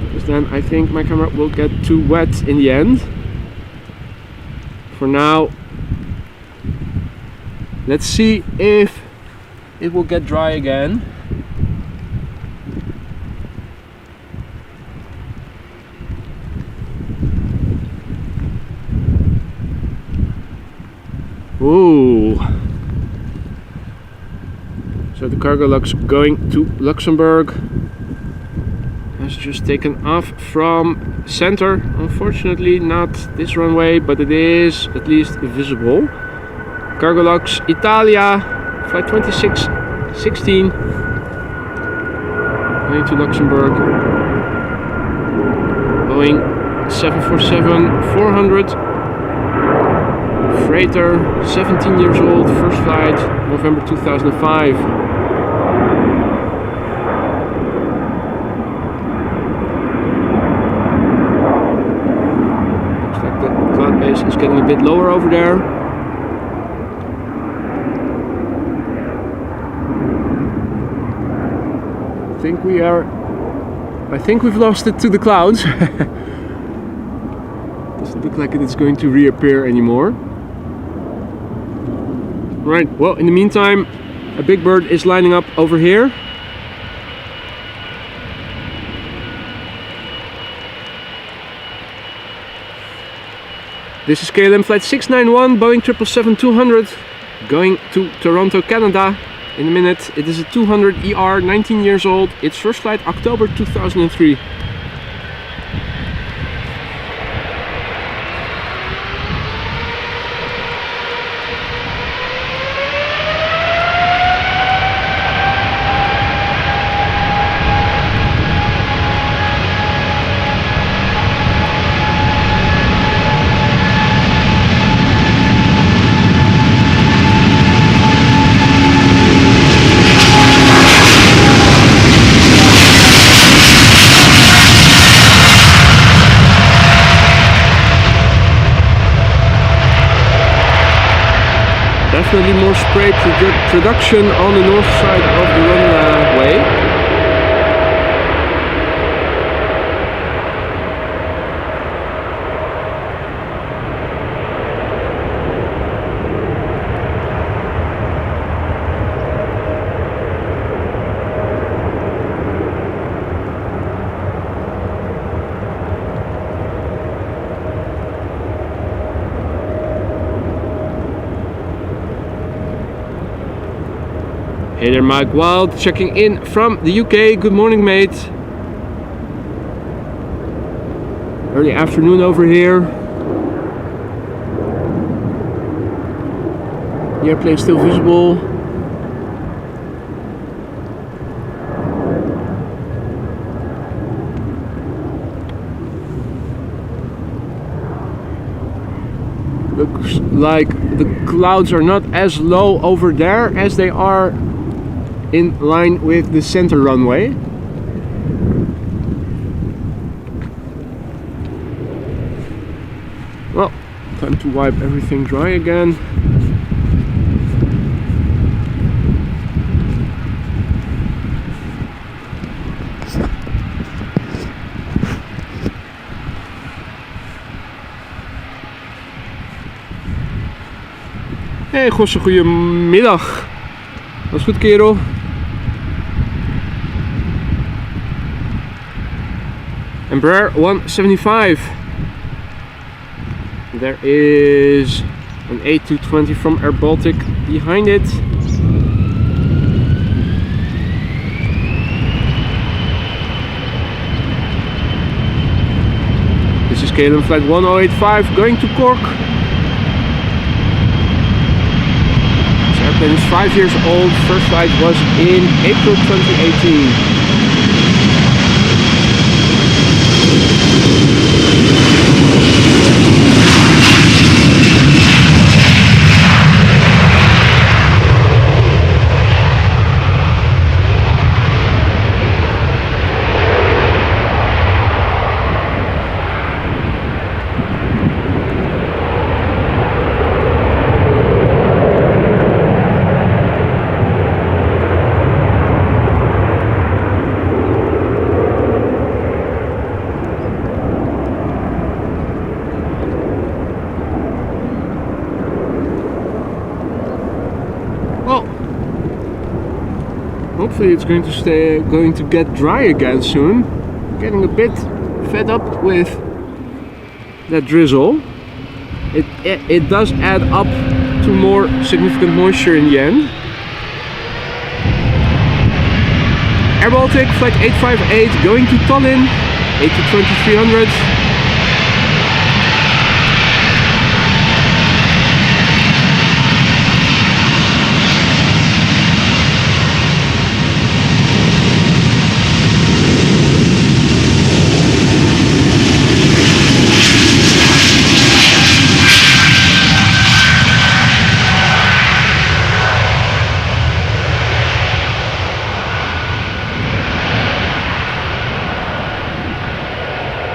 Because then I think my camera will get too wet in the end. For now, let's see if it will get dry again. Ooh. So the Cargolux going to Luxembourg has just taken off from center. Unfortunately not this runway, but it is at least visible. Cargolux Italia, flight 2616, going to Luxembourg. Boeing 747-400. Freighter, 17 years old, first flight, November 2005. Looks like the cloud base is getting a bit lower over there. I think we've lost it to the clouds. Doesn't look like it's going to reappear anymore. Right, well, in the meantime, a big bird is lining up over here. This is KLM flight 691, Boeing 777-200, going to Toronto, Canada. In a minute, it is a 200 ER, 19 years old. Its first flight October 2003. definitely more spray production on the north side of the runway. Hey there, Mike Wild, checking in from the UK. Good morning, mate. Early afternoon over here. The airplane still visible. Looks like the clouds are not as low over there as they are in line with the center runway. Well, time to wipe everything dry again. Hey Gosse, goedemiddag. Alles goed, kerel? Embraer 175. There is an A220 from Air Baltic behind it. This is KLM flight 1085 going to Cork. This airplane is 5 years old. First flight was in April 2018. Hopefully it's going to get dry again soon. Getting a bit fed up with that drizzle. It does add up to more significant moisture in the end. Air Baltic flight 858 going to Tallinn, A333.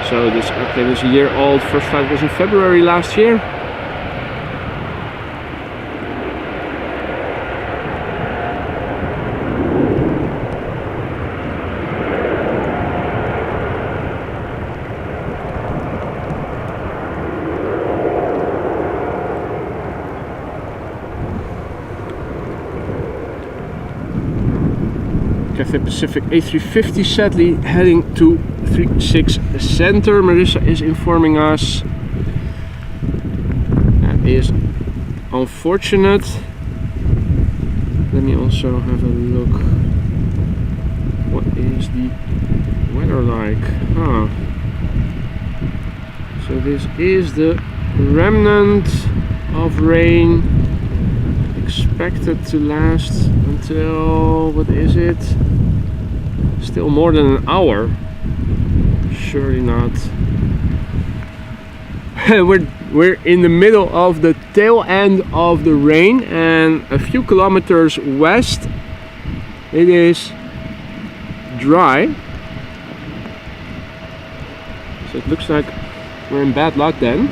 So this airplane is a year old. First flight was in February last year. Cathay Pacific A350 sadly heading to 36 center. Marissa is informing us. That is unfortunate. Let me also have a look. What is the weather like? So this is the remnant of rain expected to last until, what is it? Still more than an hour. Surely not. we're in the middle of the tail end of the rain, and a few kilometers west it is dry. So it looks like we're in bad luck then.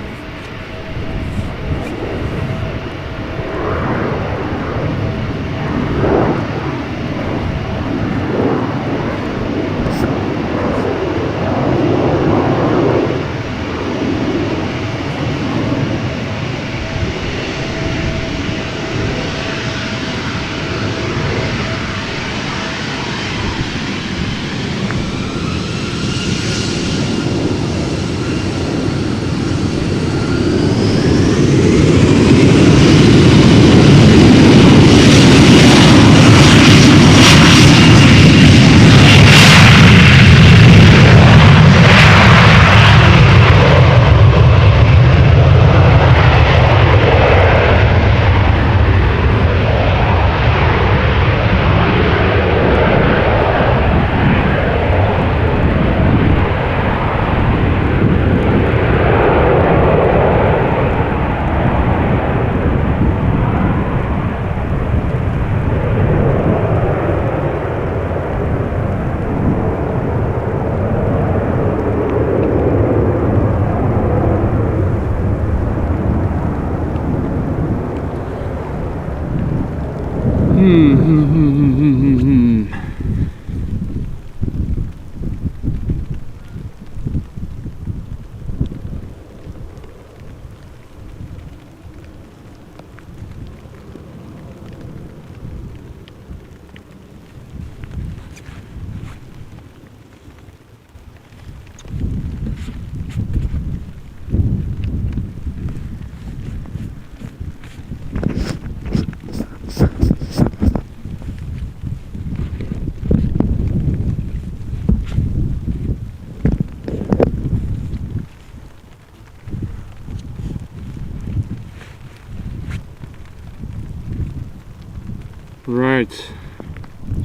Right,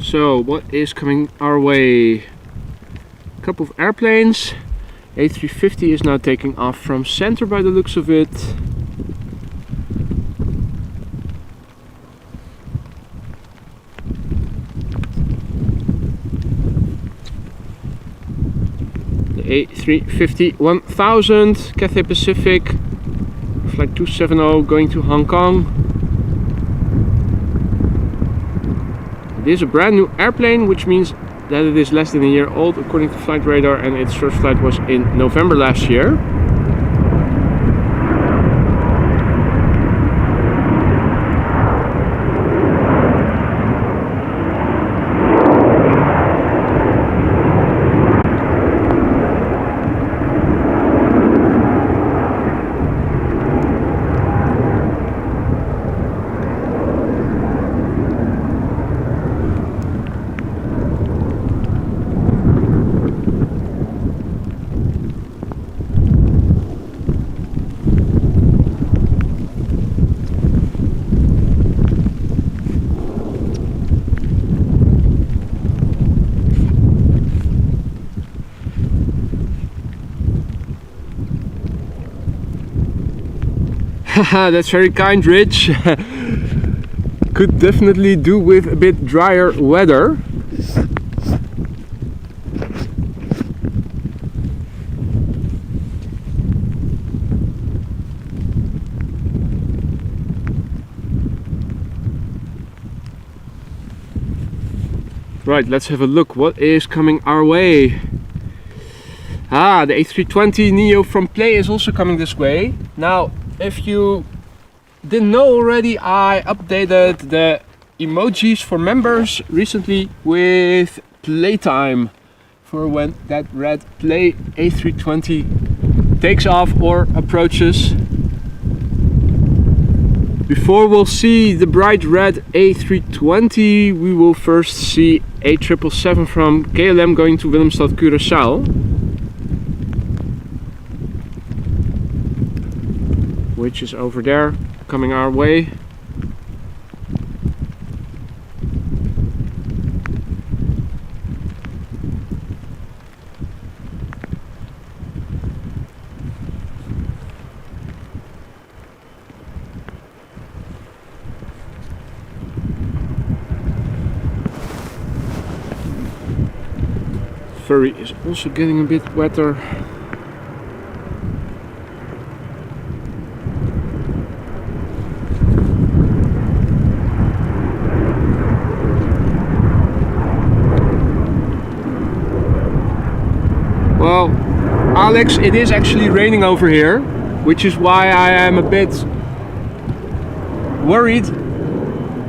so what is coming our way? A couple of airplanes. A350 is now taking off from center by the looks of it. The A350-1000 Cathay Pacific flight 270 going to Hong Kong. It is a brand new airplane, which means that it is less than a year old according to flight radar, and its first flight was in November last year. Haha, that's very kind, Rich. Could definitely do with a bit drier weather. Right, let's have a look. What is coming our way? Ah, the A320 Neo from Play is also coming this way. Now, if you didn't know already, I updated the emojis for members recently with playtime for when that red Play A320 takes off or approaches. Before we'll see the bright red A320, we will first see A777 from KLM going to Willemstad, Curaçao, which is over there, coming our way. Ferry is also getting a bit wetter. Well, Alex, it is actually raining over here, which is why I am a bit worried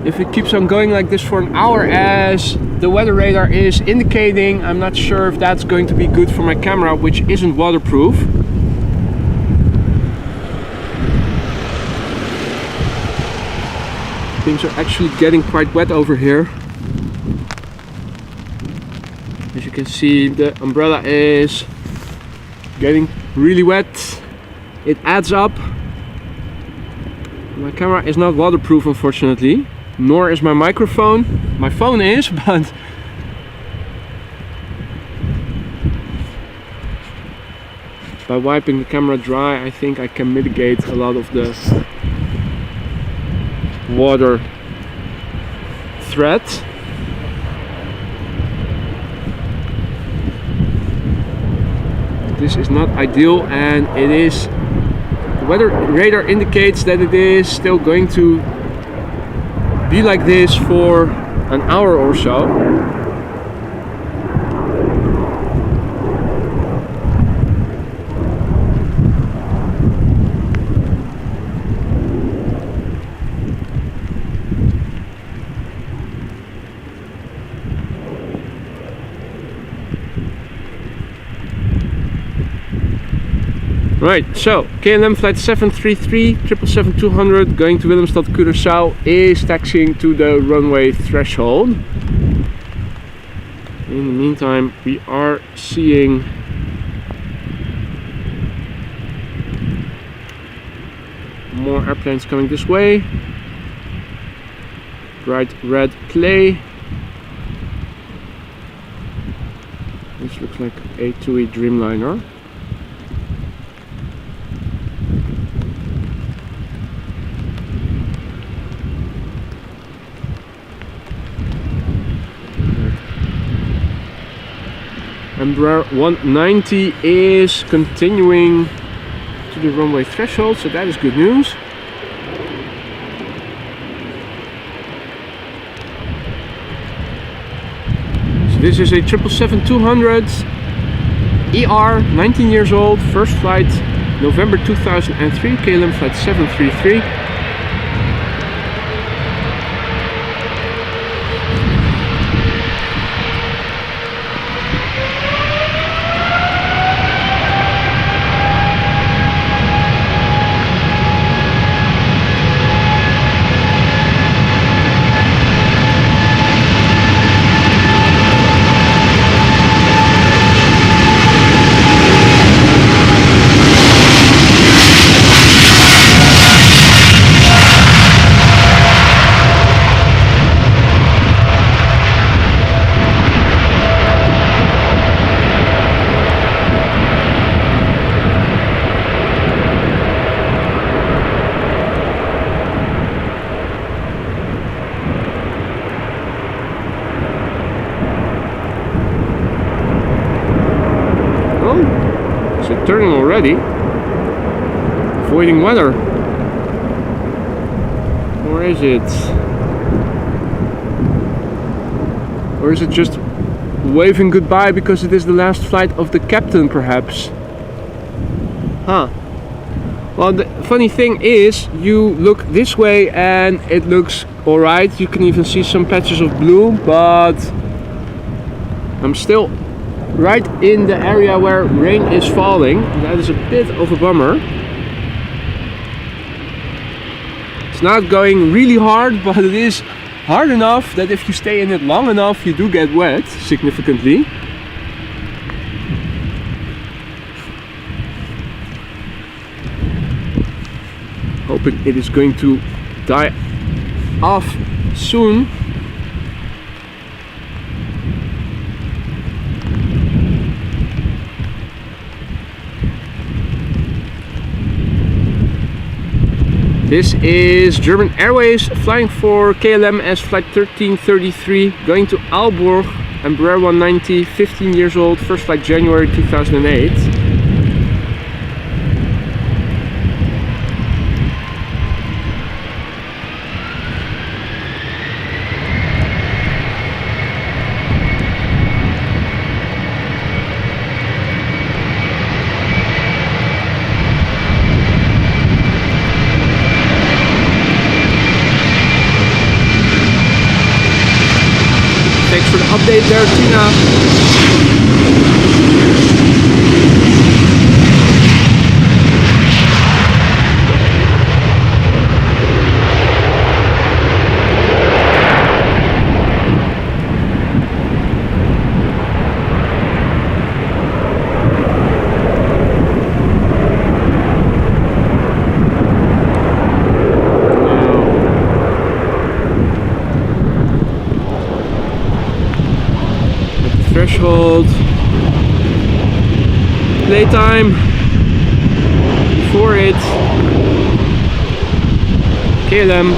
if it keeps on going like this for an hour, as the weather radar is indicating. I'm not sure if that's going to be good for my camera, which isn't waterproof. Things are actually getting quite wet over here. As you can see, the umbrella is getting really wet. It adds up. My camera is not waterproof, unfortunately, nor is my microphone. My phone is, but by wiping the camera dry, I think I can mitigate a lot of the water threat. This is not ideal, and it is, the weather radar indicates that it is still going to be like this for an hour or so. Right, so KLM flight 733 777-200 going to Willemstad Curaçao is taxiing to the runway threshold. In the meantime, we are seeing more airplanes coming this way. Bright red clay. This looks like A2E Dreamliner. Embraer 190 is continuing to the runway threshold, so that is good news. So this is a 777-200 ER, 19 years old, first flight November 2003, KLM flight 733. Turning already, avoiding weather, or is it just waving goodbye because it is the last flight of the captain, perhaps? Huh. Well, the funny thing is, you look this way and it looks alright. You can even see some patches of blue, but I'm still right in the area where rain is falling. That is a bit of a bummer. It's not going really hard, but it is hard enough that if you stay in it long enough, you do get wet significantly. Hoping it is going to die off soon. This is German Airways flying for KLM as flight 1333 going to Aalborg, Embraer 190, 15 years old, first flight January 2008. Thanks for the update there, Tina. Threshold, playtime, before it, KLM,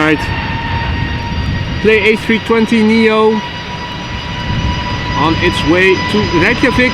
Alright. Play A320 Neo on its way to Reykjavik.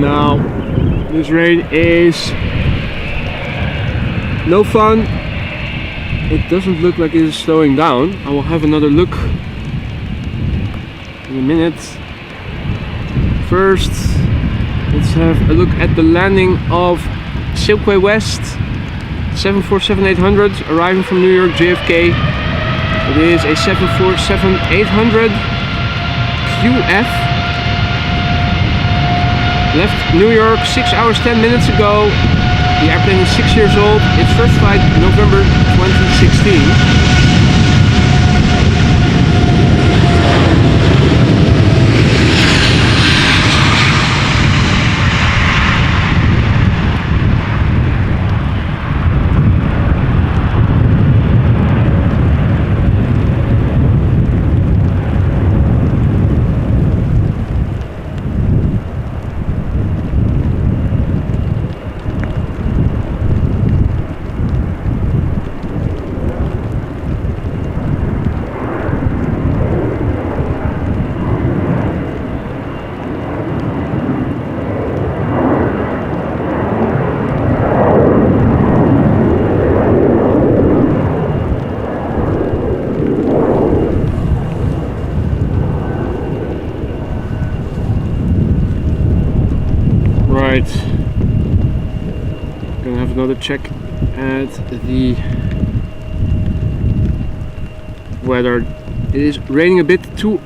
Now, this rain is no fun. It doesn't look like it is slowing down. I will have another look in a minute. First, let's have a look at the landing of Silkway West 747-800 arriving from New York JFK. It is a 747-800 QF. Left New York 6 hours 10 minutes ago. The airplane is 6 years old. Its first flight November 2016. Right, gonna have another check at the weather. It is raining a bit too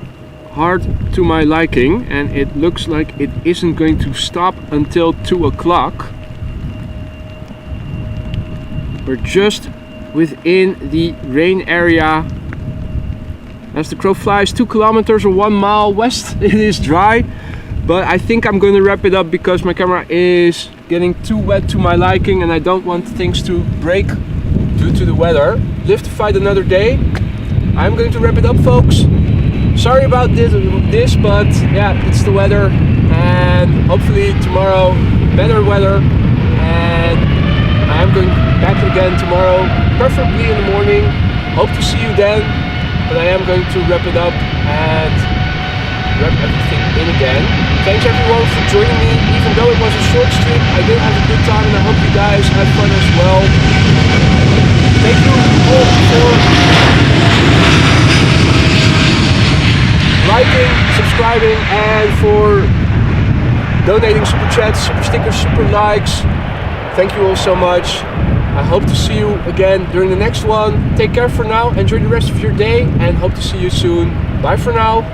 hard to my liking, and it looks like it isn't going to stop until 2 o'clock. We're just within the rain area. As the crow flies, 2 kilometers or 1 mile west, it is dry. But I think I'm going to wrap it up because my camera is getting too wet to my liking and I don't want things to break due to the weather. Live to fight another day. I'm going to wrap it up, folks. Sorry about this, but yeah, it's the weather, and hopefully tomorrow better weather, and I'm going back again tomorrow, preferably in the morning. Hope to see you then, but I am going to wrap it up and wrap everything in again. Thanks everyone for joining me. Even though it was a short stream, I did have a good time and I hope you guys had fun as well. Thank you all for liking, subscribing, and for donating super chats, super stickers, super likes. Thank you all so much. I hope to see you again during the next one. Take care for now, enjoy the rest of your day, and hope to see you soon. Bye for now.